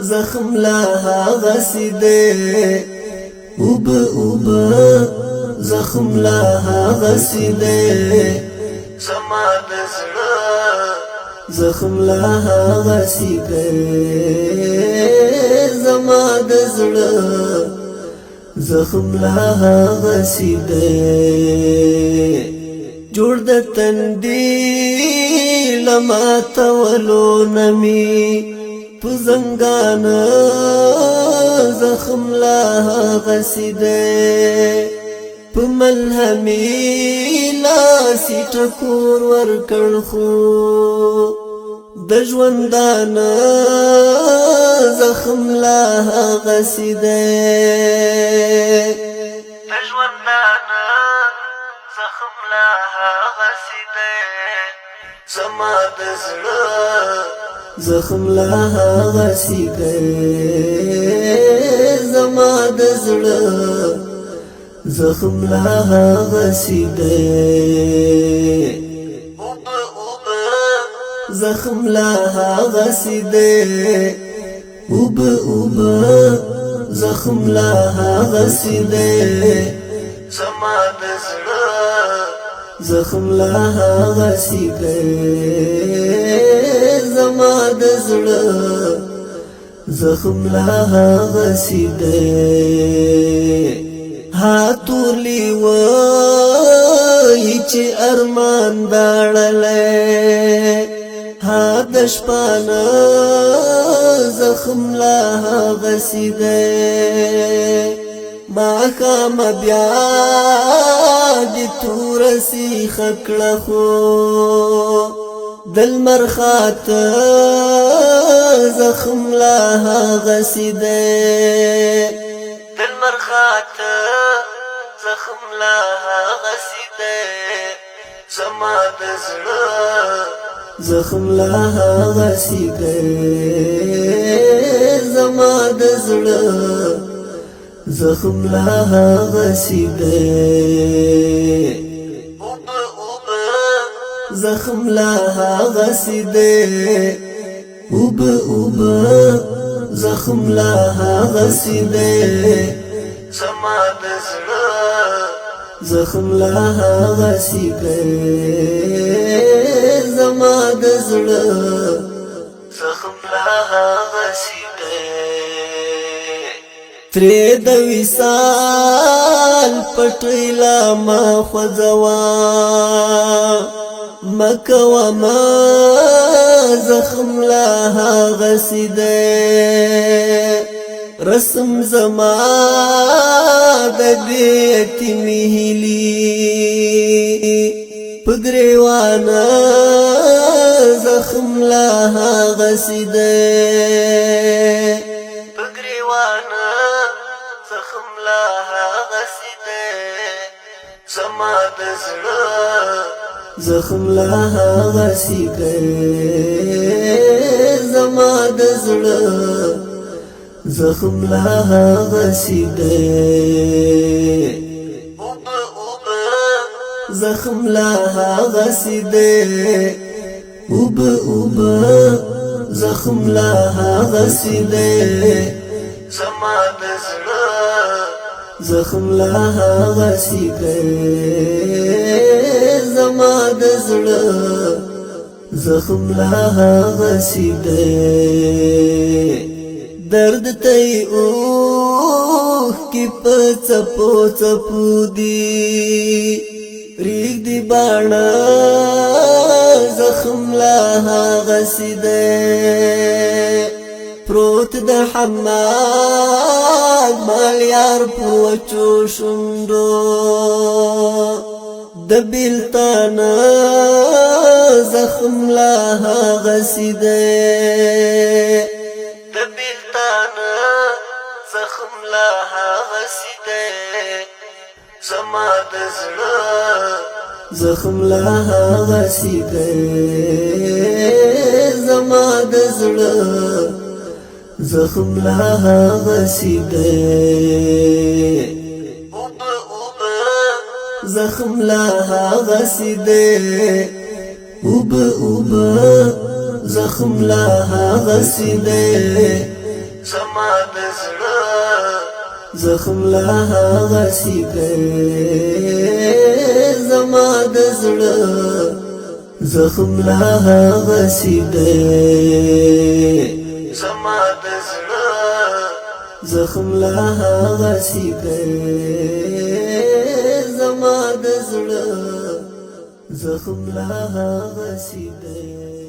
زخم لا هغسی دے زخم لا هغسی دے زما د زړه زخم لا هغسی دے زما د زړه زخم لا هغسی دے جوړ د تندي لما تولو نمی پزنگان زخم لا هغسی دے پملهمی لاسی ټکور ورکړ خو د ژوندان زخم لا هغسی دے د ژوندان زخم لا هغسی دے زما د زړه زخم لا هغسی دے زما د زړه زخم لا هغسی دے زخم لا هغسی دے زخم لا هغسی دے زما د زړه زخم لا هغسی دے زما د زړه زخم لا هغسی دے ها تورلی وای چې ارمان داړلې ها د شپانه زخم لا هغسی دے ما خام بیا دی تورسی خکړه خو دل مرخات زخم لا هغسی دے دل مرخات زخم لا هغسی دے زما د زړه زخم لا هغسی دے زما د زړه زخم لا هغسی دے زخم لا هغسی دے زخم لا هغسی دے زما د زړه زخم لا هغسی دے زما د زړه زخم لا هغسی دے ترې د وصال پټیلا ما خوځوا مکوا ما زخم لا هغسی دے رسم زما د دې یتیمې هیلې پګریوانا زخم لا هغسی دے پګریوانا زخم لا هغسی دے زما د زړه زخم لا هغسی دے زما د زړه زخم لا هغسی دے زخم لا هغسی دے زخم لا هغسی دے زما د زړه زخم لا هغسی دے زما د زړه زخم لا هغسی دے درد تی اوخ کی پچپو چپو دی ریگ دی بانا زخم لا هغسی دے پروت د حماد مالیار پوچو شندو د بیلتانا زخم لا هغسی دے زخم لا هغسی دے زما د زړه زخم لا هغسی دے زما د زړه زخم لا هغسی دے زخم لا هغسی دے زخم لا هغسی دے زما د زړه زخم لا هغسې دی زما د زړه زخم لا هغسې دی زما د زړه زخم لا هغسې دی زما د زړه زخم لا هغسې دی